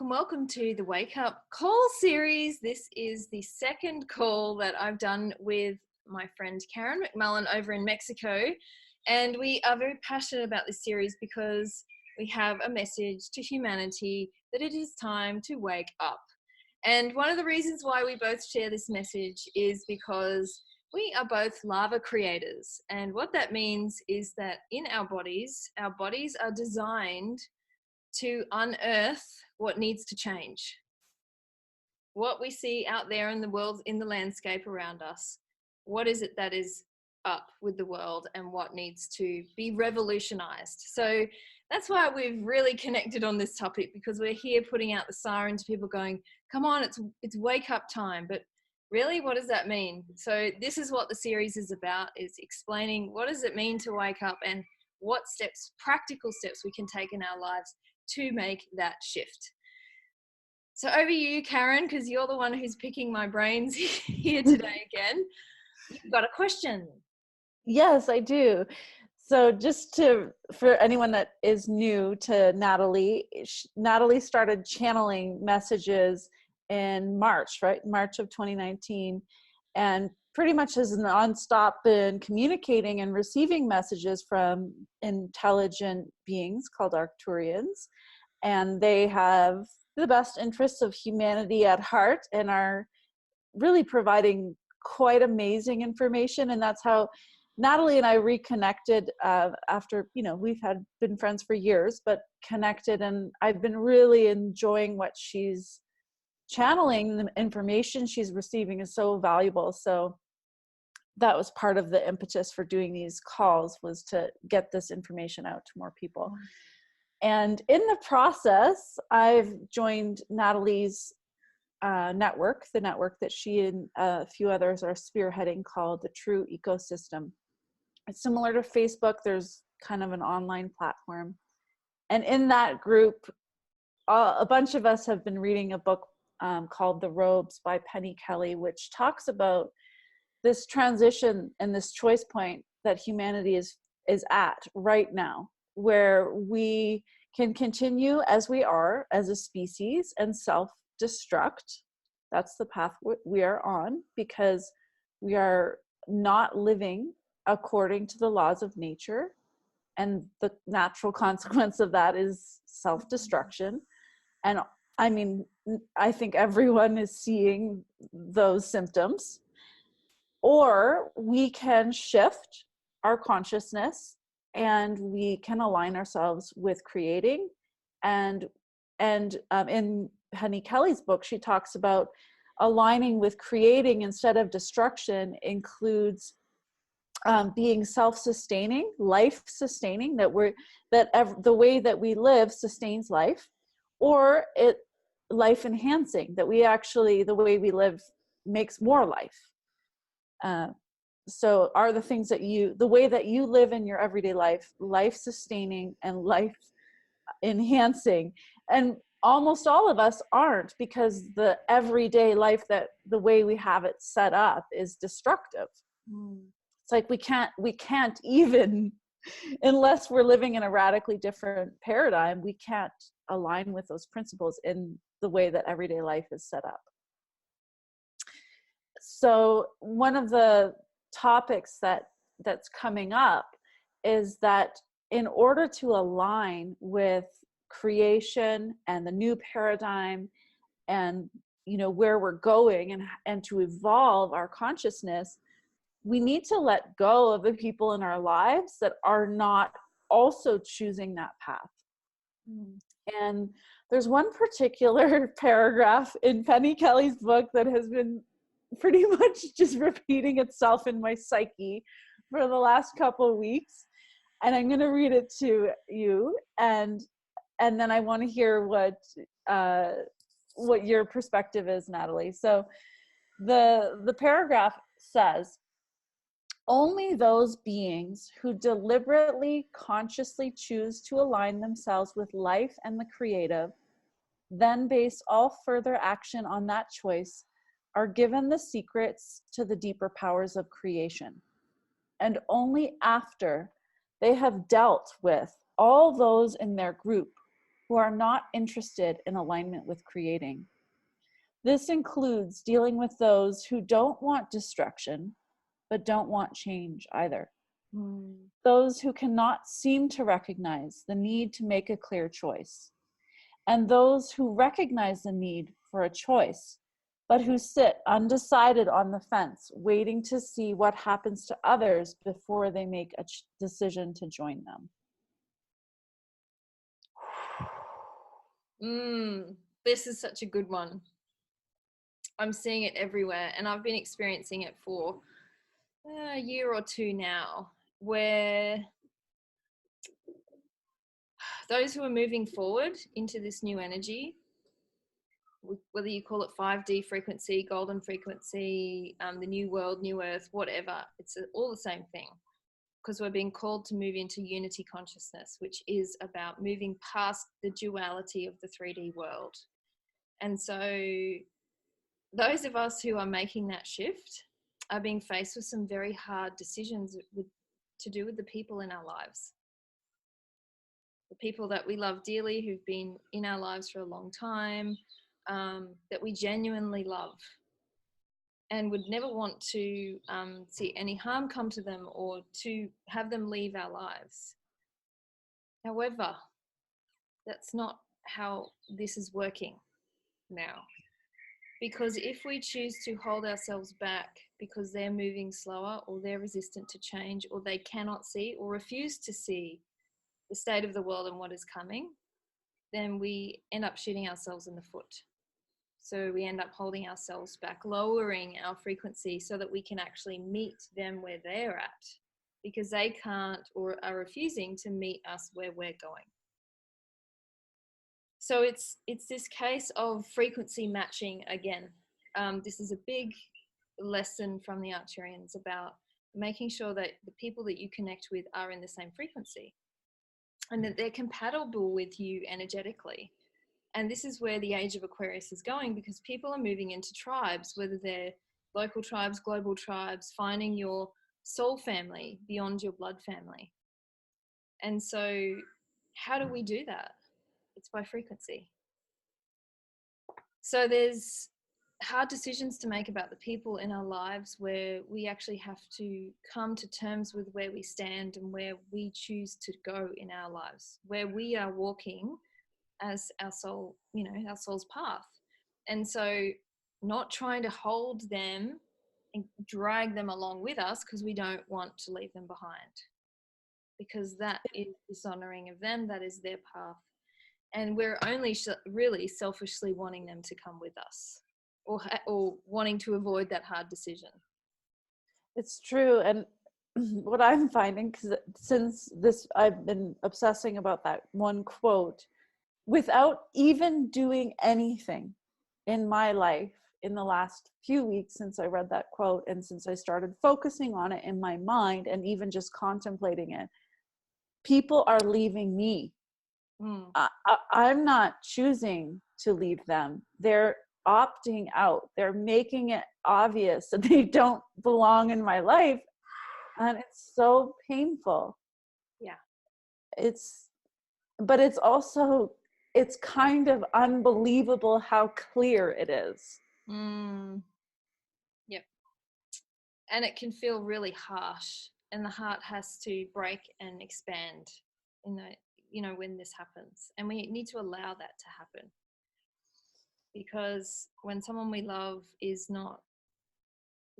Welcome to the Wake Up Call series. This is the second call that I've done with my friend Karen McMullen over in Mexico. And we are very passionate about this series because we have a message to humanity that it is time to wake up. And one of the reasons why we both share this message is because we are both lava creators. And what that means is that in our bodies are designed to unearth what needs to change. What we see out there in the world, in the landscape around us, what is it that is up with the world and what needs to be revolutionized? So that's why we've really connected on this topic, because we're here putting out the siren to people going, come on, it's wake up time. But really, what does that mean? So this is what the series is about, is explaining what does it mean to wake up and what steps, practical steps we can take in our lives to make that shift. So over you, Karen, because you're the one who's picking my brains here today again. You've got a question. Yes, I do. So for anyone that is new to Natalie, Natalie started channeling messages in March, right? March of 2019, and pretty much has nonstop been communicating and receiving messages from intelligent beings called Arcturians. And they have the best interests of humanity at heart and are really providing quite amazing information. And that's how Natalie and I reconnected after, we've been friends for years, but connected. And I've been really enjoying what she's channeling. The information she's receiving is so valuable. So that was part of the impetus for doing these calls, was to get this information out to more people. And in the process, I've joined Natalie's network, the network that she and a few others are spearheading, called the True Ecosystem. It's similar to Facebook. There's kind of an online platform. And in that group, a bunch of us have been reading a book called The Robes by Penny Kelly, which talks about this transition and this choice point that humanity is at right now, where we can continue as we are as a species and self-destruct. That's the path we are on, because we are not living according to the laws of nature, and the natural consequence of that is self-destruction. And I mean, I think everyone is seeing those symptoms. Or we can shift our consciousness and we can align ourselves with creating. And in Penny Kelly's book, she talks about aligning with creating instead of destruction includes being self-sustaining, life-sustaining, the way that we live sustains life, or life-enhancing, that the way we live makes more life. So are the things the way that you live in your everyday life-sustaining and life-enhancing? And almost all of us aren't, because the everyday life, that the way we have it set up, is destructive. It's like we can't even, unless we're living in a radically different paradigm, we can't align with those principles in the way that everyday life is set up. So one of the topics that's coming up is that in order to align with creation and the new paradigm and where we're going and to evolve our consciousness, we need to let go of the people in our lives that are not also choosing that path. And there's one particular paragraph in Penny Kelly's book that has been pretty much just repeating itself in my psyche for the last couple of weeks, and I'm going to read it to you, and then I want to hear what your perspective is, Natalie. So the paragraph says, only those beings who deliberately, consciously choose to align themselves with life and the creative, then base all further action on that choice, are given the secrets to the deeper powers of creation. And only after they have dealt with all those in their group who are not interested in alignment with creating. This includes dealing with those who don't want destruction, but don't want change either. Those who cannot seem to recognize the need to make a clear choice, and those who recognize the need for a choice, but who sit undecided on the fence, waiting to see what happens to others before they make a decision to join them. This is such a good one. I'm seeing it everywhere, and I've been experiencing it for a year or two now, where those who are moving forward into this new energy, whether you call it 5D frequency, golden frequency, the new world, new earth, whatever, it's all the same thing, because we're being called to move into unity consciousness, which is about moving past the duality of the 3D world. And so those of us who are making that shift are being faced with some very hard decisions to do with the people in our lives. The people that we love dearly, who've been in our lives for a long time, that we genuinely love and would never want to see any harm come to them or to have them leave our lives. However, that's not how this is working now. Because if we choose to hold ourselves back because they're moving slower, or they're resistant to change, or they cannot see or refuse to see the state of the world and what is coming, then we end up shooting ourselves in the foot. So we end up holding ourselves back, lowering our frequency so that we can actually meet them where they're at, because they can't or are refusing to meet us where we're going. So it's this case of frequency matching again. This is a big lesson from the Arcturians about making sure that the people that you connect with are in the same frequency and that they're compatible with you energetically. And this is where the age of Aquarius is going, because people are moving into tribes, whether they're local tribes, global tribes, finding your soul family beyond your blood family. And so how do we do that? It's by frequency. So there's hard decisions to make about the people in our lives where we actually have to come to terms with where we stand and where we choose to go in our lives, where we are walking as our soul, our soul's path. And so not trying to hold them and drag them along with us because we don't want to leave them behind, because that is dishonoring of them. That is their path. And we're only really selfishly wanting them to come with us, or wanting to avoid that hard decision. It's true. And what I'm finding, because since this, I've been obsessing about that one quote, without even doing anything in my life in the last few weeks since I read that quote, and since I started focusing on it in my mind and even just contemplating it, people are leaving me. I'm not choosing to leave them. They're opting out. They're making it obvious that they don't belong in my life. And it's so painful. Yeah. But it's also, it's kind of unbelievable how clear it is. Yep. And it can feel really harsh, and the heart has to break and expand when this happens. And we need to allow that to happen, because when someone we love is not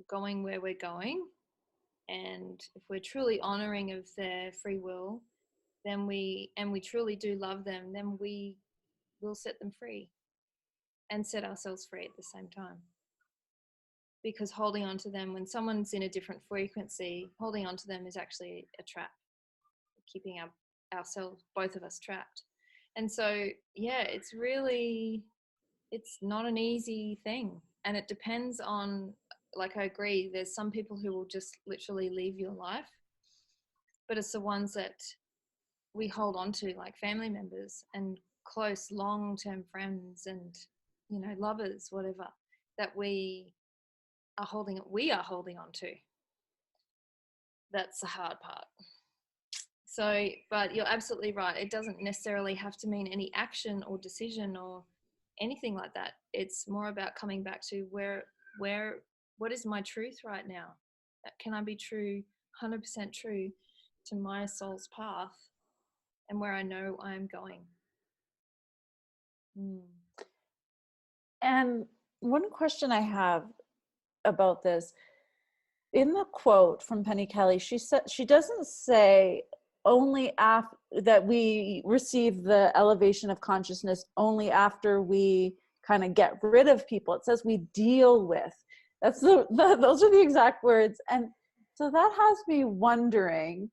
going where we're going, and if we're truly honoring of their free will, then we truly do love them, then we will set them free and set ourselves free at the same time. Because holding on to them, when someone's in a different frequency, holding on to them is actually a trap, keeping ourselves, both of us, trapped. And so, yeah, it's not an easy thing. And it depends on, like, I agree, there's some people who will just literally leave your life, but it's the ones that we hold on to, like family members and close long-term friends and, lovers, whatever, that we are holding on to. That's the hard part. So, but you're absolutely right. It doesn't necessarily have to mean any action or decision or anything like that. It's more about coming back to what is my truth right now? Can I be true, 100% true to my soul's path and where I know I am going? Mm. And one question I have about this, in the quote from Penny Kelly, she said she doesn't say only after that we receive the elevation of consciousness only after we kind of get rid of people. It says we deal with. That's those are the exact words. And so that has me wondering,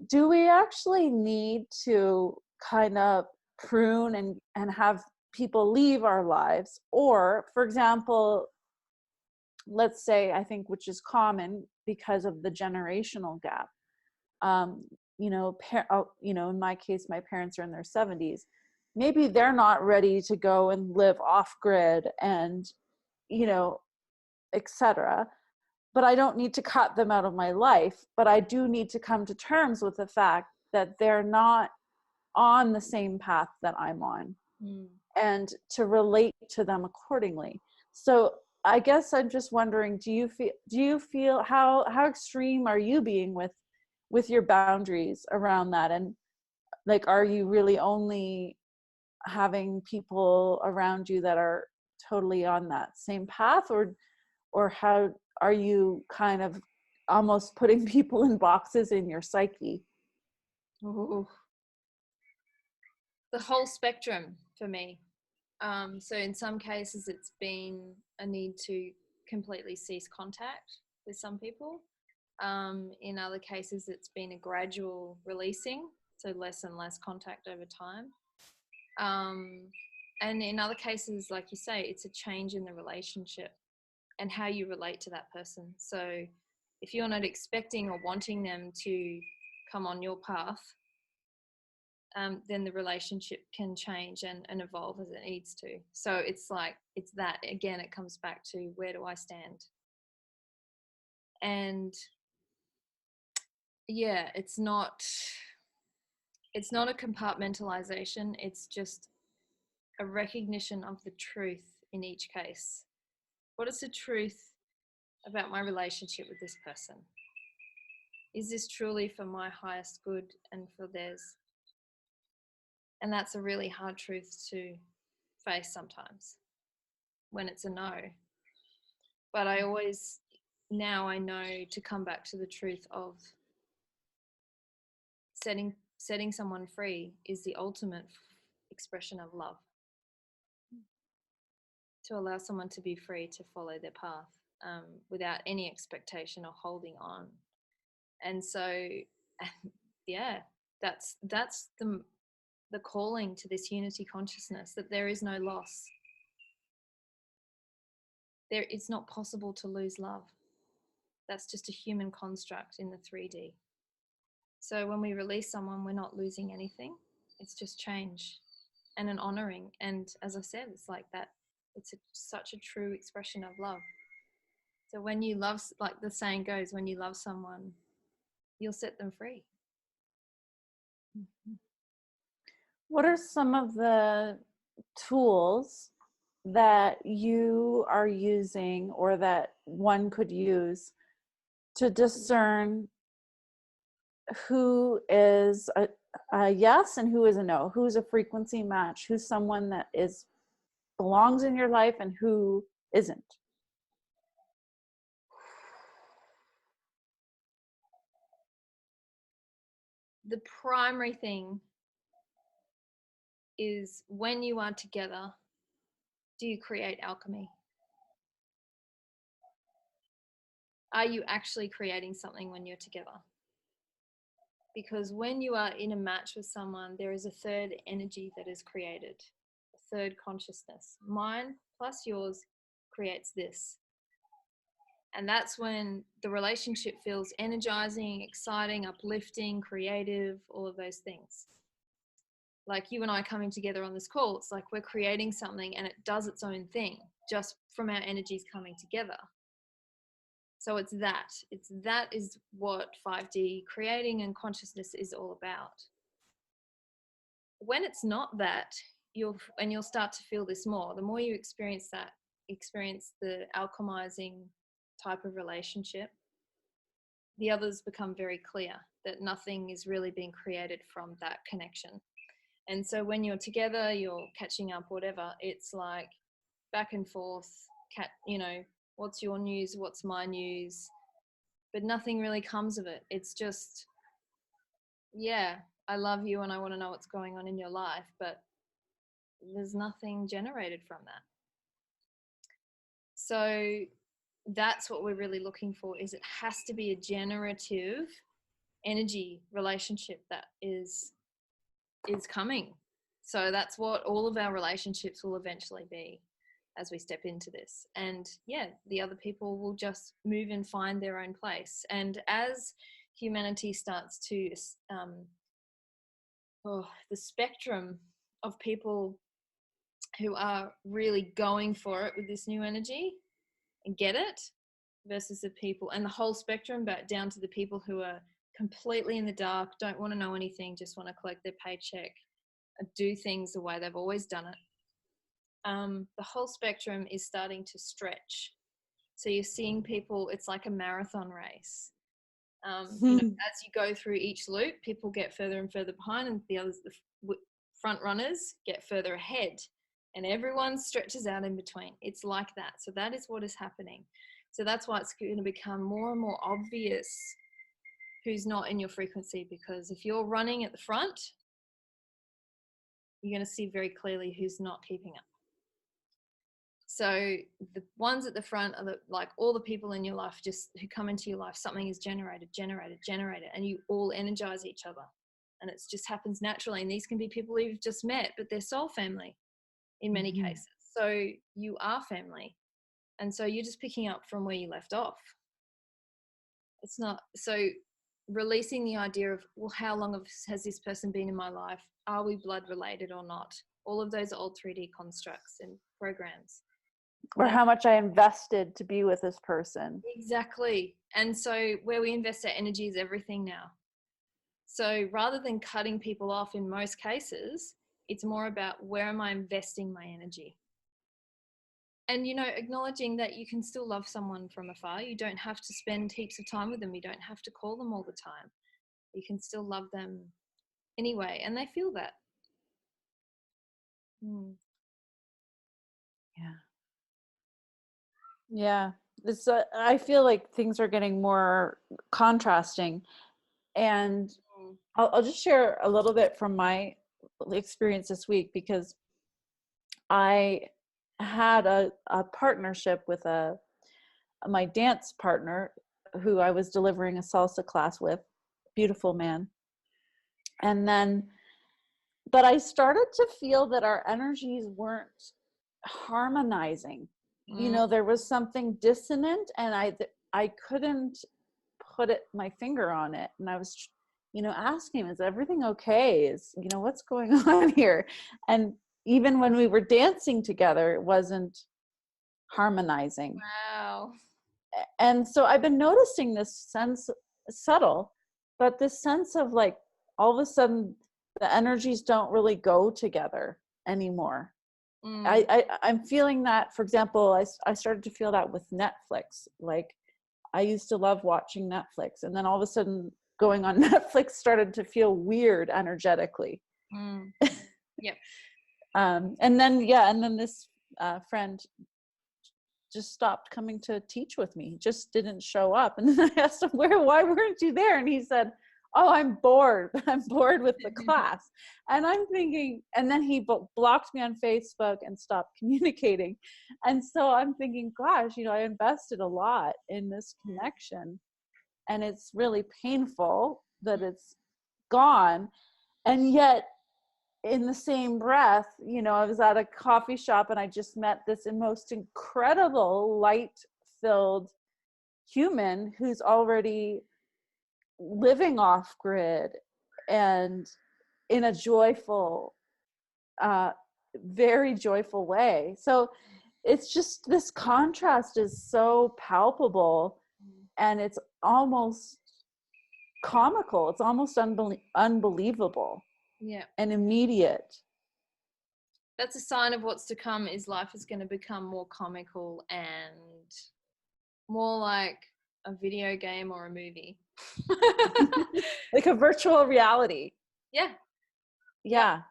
do we actually need to kind of prune and have people leave our lives? Or, for example, let's say, I think, which is common because of the generational gap. In my case, my parents are in their 70s. Maybe they're not ready to go and live off grid and, etc. But I don't need to cut them out of my life. But I do need to come to terms with the fact that they're not on the same path that I'm on, and to relate to them accordingly. So I guess I'm just wondering, do you feel how extreme are you being with your boundaries around that? And like, are you really only having people around you that are totally on that same path, or how are you kind of almost putting people in boxes in your psyche? Ooh. The whole spectrum for me. So in some cases, it's been a need to completely cease contact with some people. In other cases, it's been a gradual releasing, so less and less contact over time. And in other cases, like you say, it's a change in the relationship and how you relate to that person. So if you're not expecting or wanting them to come on your path, then the relationship can change and evolve as it needs to. So it's that, again, it comes back to, where do I stand? And yeah, it's not a compartmentalization. It's just a recognition of the truth in each case. What is the truth about my relationship with this person? Is this truly for my highest good and for theirs? And that's a really hard truth to face sometimes when it's a no. But now I know to come back to the truth of setting someone free is the ultimate expression of love. To allow someone to be free to follow their path, without any expectation or holding on. And so, yeah, that's the calling to this unity consciousness, that there is no loss. It's not possible to lose love. That's just a human construct in the 3D. So when we release someone, we're not losing anything. It's just change and an honoring. And as I said, it's like that. It's such a true expression of love. So when you love, like the saying goes, when you love someone, you'll set them free. What are some of the tools that you are using, or that one could use, to discern who is a yes and who is a no? Who's a frequency match? Who's someone that belongs in your life and who isn't? The primary thing is, when you are together, do you create alchemy? Are you actually creating something when you're together? Because when you are in a match with someone, there is a third energy that is created, a third consciousness. Mine plus yours creates this. And that's when the relationship feels energizing, exciting, uplifting, creative, all of those things. Like you and I coming together on this call, it's like we're creating something and it does its own thing just from our energies coming together. So it's that is what 5D creating and consciousness is all about. When it's not that, you'll start to feel this more. The more you experience the alchemizing type of relationship, the others become very clear that nothing is really being created from that connection. And so when you're together, you're catching up, whatever, it's like back and forth, what's your news, what's my news, but nothing really comes of it. It's just, yeah, I love you and I want to know what's going on in your life, but there's nothing generated from that. So that's what we're really looking for, is it has to be a generative energy relationship that is coming. So that's what all of our relationships will eventually be as we step into this. And yeah, the other people will just move and find their own place. And as humanity starts to the spectrum of people who are really going for it with this new energy and get it, versus the people, and the whole spectrum, but down to the people who are completely in the dark, don't want to know anything, just want to collect their paycheck, do things the way they've always done it. The whole spectrum is starting to stretch. So you're seeing people, it's like a marathon race. As you go through each loop, people get further and further behind, and the others, the front runners, get further ahead, and everyone stretches out in between. It's like that. So that is what is happening. So that's why it's going to become more and more obvious who's not in your frequency, because if you're running at the front, you're going to see very clearly who's not keeping up. So the ones at the front are like all the people in your life just who come into your life, something is generated, and you all energize each other. And it just happens naturally. And these can be people you've just met, but they're soul family in many cases. So you are family. And so you're just picking up from where you left off. It's not, so releasing the idea of, well, how long has this person been in my life? Are we blood related or not? All of those old 3D constructs and programs. Or how much I invested to be with this person. Exactly. And so where we invest our energy is everything now. So rather than cutting people off in most cases, it's more about where am I investing my energy? And, acknowledging that you can still love someone from afar. You don't have to spend heaps of time with them. You don't have to call them all the time. You can still love them anyway. And they feel that. Yeah. Yeah. I feel like things are getting more contrasting. And I'll just share a little bit from my experience this week, because I had a partnership with my dance partner who I was delivering a salsa class with, beautiful man. And then, but I started to feel that our energies weren't harmonizing. There was something dissonant, and I couldn't put my finger on it. And I was, asking him, is everything okay? What's going on here? And even when we were dancing together, it wasn't harmonizing. Wow. And so I've been noticing this sense, subtle, but this sense of like, all of a sudden the energies don't really go together anymore. I'm feeling that, for example, I started to feel that with Netflix. Like, I used to love watching Netflix, and then all of a sudden going on Netflix started to feel weird energetically. Yep. And then this friend just stopped coming to teach with me, just didn't show up. And then I asked him, why weren't you there? And he said, oh, I'm bored. I'm bored with the class. And I'm thinking, and then he blocked me on Facebook and stopped communicating. And so I'm thinking, gosh, I invested a lot in this connection, and it's really painful that it's gone. And yet in the same breath, I was at a coffee shop and I just met this most incredible light-filled human who's already living off grid and in a joyful, very joyful way. So it's just, this contrast is so palpable. and it's almost comical. It's almost unbelievable Yeah. and immediate. That's a sign of what's to come, is life is going to become more comical and more like a video game or a movie. Like a virtual reality. Yeah. Yeah.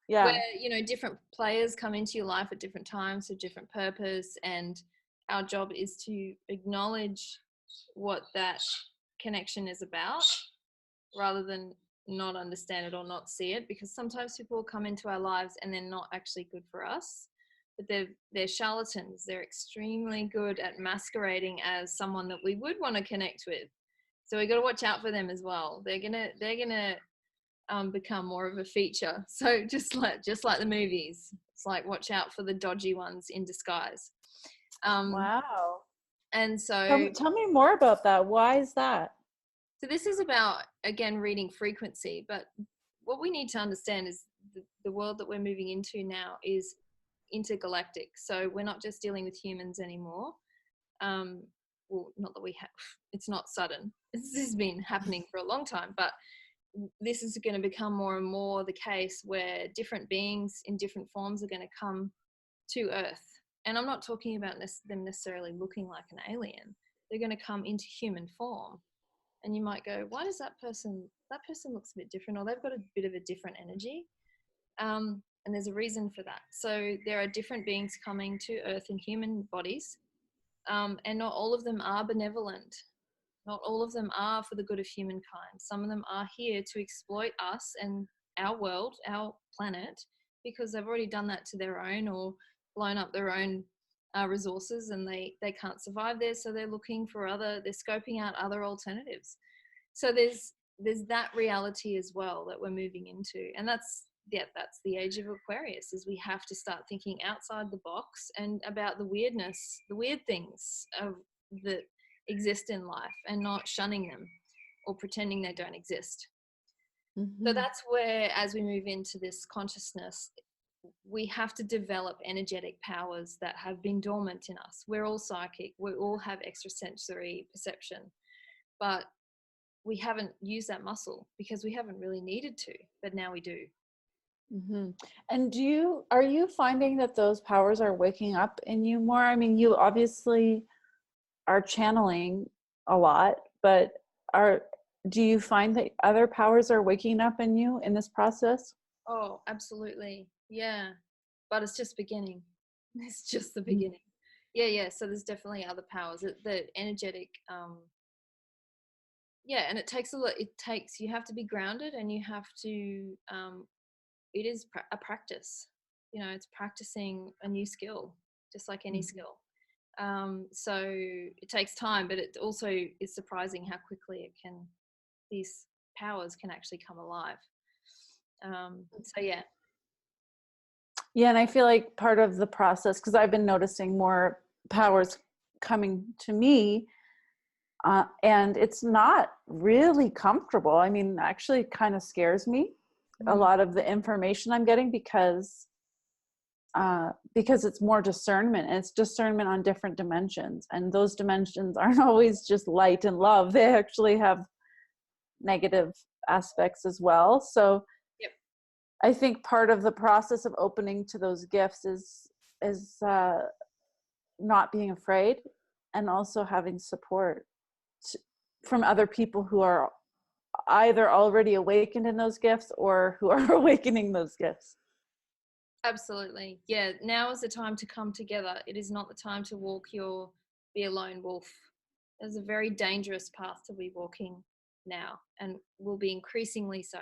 Yeah. Where, you know, different players come into your life at different times for different purpose, and our job is to acknowledge what that connection is about rather than not understand it or not see it, because sometimes people will come into our lives and they're not actually good for us, but they're charlatans. They're extremely good at masquerading as someone that we would want to connect with, so we got to watch out for them as well. They're gonna become more of a feature. So just like the movies, it's like watch out for the dodgy ones in disguise. Wow. And so Tell me more about that. Why is that? So this is about, again, reading frequency, but what we need to understand is the world that we're moving into now is intergalactic. So we're not just dealing with humans anymore. Well, not that we have, it's not sudden. This has been happening for a long time, but this is going to become more and more the case where different beings in different forms are going to come to Earth. And I'm not talking about them necessarily looking like an alien. They're going to come into human form. And you might go, why does that person looks a bit different, or they've got a bit of a different energy. And there's a reason for that. So there are different beings coming to Earth in human bodies, and not all of them are benevolent. Not all of them are for the good of humankind. Some of them are here to exploit us and our world, our planet, because they've already done that to their own or blown up their own resources, and they can't survive there. So they're looking for they're scoping out other alternatives. So there's that reality as well that we're moving into. And that's the age of Aquarius, is we have to start thinking outside the box and about the weirdness, the weird things that exist in life, and not shunning them or pretending they don't exist. Mm-hmm. So that's where, as we move into this consciousness, we have to develop energetic powers that have been dormant in us. We're all psychic. We all have extrasensory perception, but we haven't used that muscle because we haven't really needed to, but now we do. Mm-hmm. And are you finding that those powers are waking up in you more? I mean, you obviously are channeling a lot, but do you find that other powers are waking up in you in this process? Oh, absolutely. Yeah. But it's just beginning. It's just the beginning. Yeah. So there's definitely other powers. The energetic, and it takes a lot. You have to be grounded, and you have to, it is a practice. You know, it's practicing a new skill, just like any skill. So it takes time, but it also is surprising how quickly these powers can actually come alive. So yeah. Yeah, and I feel like part of the process, because I've been noticing more powers coming to me, and it's not really comfortable. I mean, actually it kind of scares me, a lot of the information I'm getting, because it's more discernment, and it's discernment on different dimensions, and those dimensions aren't always just light and love. They actually have negative aspects as well. So Yep. I think part of the process of opening to those gifts is not being afraid, and also having support from other people who are either already awakened in those gifts or who are awakening those gifts. Absolutely. Yeah. Now is the time to come together. It is not the time to be a lone wolf. There's a very dangerous path to be walking now, and will be increasingly so.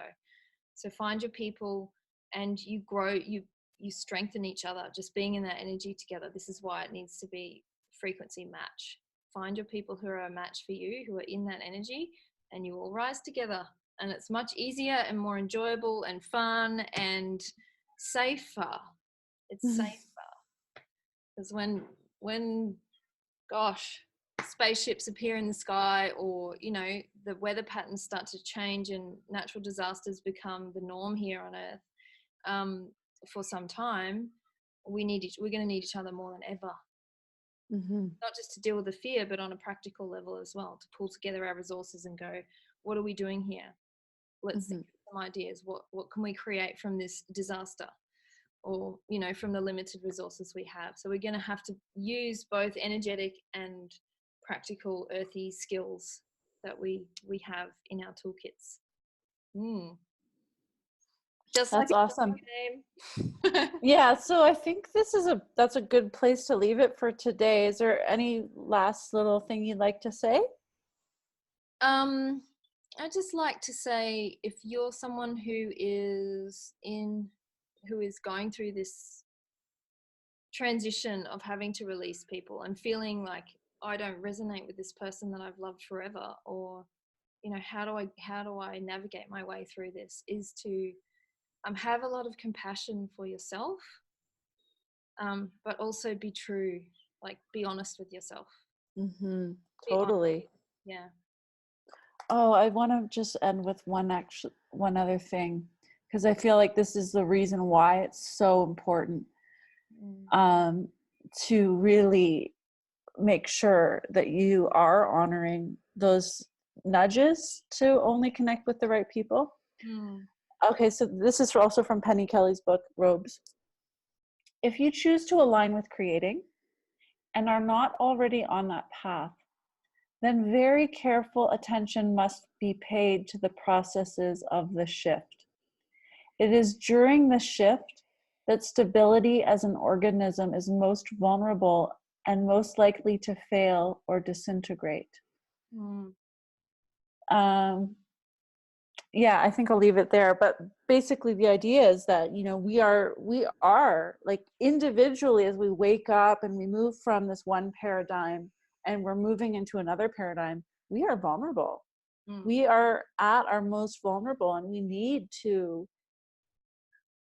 So find your people, and you grow, you strengthen each other, just being in that energy together. This is why it needs to be frequency match. Find your people who are a match for you, who are in that energy, and you all rise together. And it's much easier and more enjoyable and fun and safer. It's safer. Because when gosh, spaceships appear in the sky, or the weather patterns start to change and natural disasters become the norm here on Earth, for some time, we're going to need each other more than ever. not just to deal with the fear, but on a practical level as well, to pull together our resources and go, what are we doing here? Let's think of some ideas. What can we create from this disaster, or, you know, from the limited resources we have? So we're going to have to use both energetic and practical earthy skills that we have in our toolkits. Just That's like awesome. a game. Yeah, so I think that's a good place to leave it for today. Is there any last little thing you'd like to say? I'd just like to say, if you're someone who is going through this transition of having to release people and feeling like, I don't resonate with this person that I've loved forever, or, you know, how do I navigate my way through this, is to have a lot of compassion for yourself, but also be true, like be honest with yourself. Totally. Yeah. Oh, I want to just end with one other thing, because I feel like this is the reason why it's so important to really make sure that you are honoring those nudges to only connect with the right people. Okay, so this is also from Penny Kelly's book, Robes. If you choose to align with creating and are not already on that path, then very careful attention must be paid to the processes of the shift. It is during the shift that stability as an organism is most vulnerable and most likely to fail or disintegrate. Yeah, I think I'll leave it there. But basically the idea is that, you know, we are like individually, as we wake up and we move from this one paradigm and we're moving into another paradigm, we are vulnerable. We are at our most vulnerable, and we need to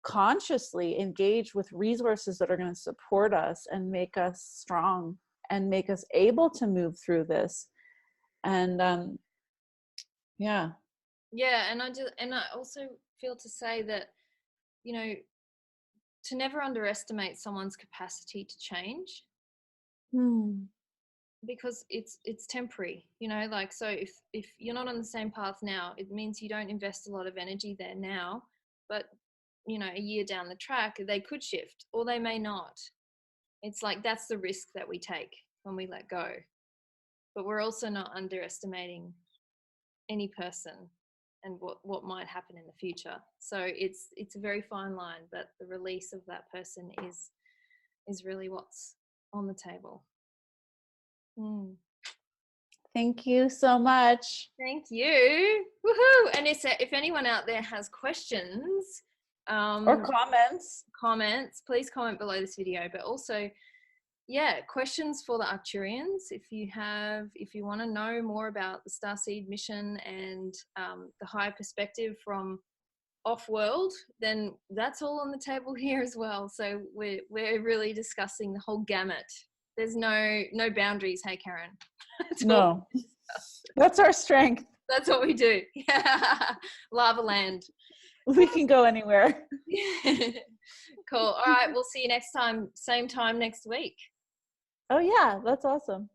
consciously engage with resources that are going to support us and make us strong and make us able to move through this. And yeah, and I also feel to say that, you know, to never underestimate someone's capacity to change, because it's temporary, you know, like, so if you're not on the same path now, it means you don't invest a lot of energy there now, but, you know, a year down the track they could shift, or they may not. It's like, that's the risk that we take when we let go. But we're also not underestimating any person and what might happen in the future. So it's a very fine line, but the release of that person is really what's on the table. Thank you so much. Thank you. Woohoo! And if anyone out there has questions or comments, please comment below this video. But also, yeah, questions for the Arcturians. If you want to know more about the Starseed mission and the higher perspective from off-world, then that's all on the table here as well. So we're really discussing the whole gamut. There's no boundaries. Hey, Karen. No, that's our strength. That's what we do. Yeah. Lava land. We can go anywhere. Cool. All right. We'll see you next time. Same time next week. Oh yeah, that's awesome.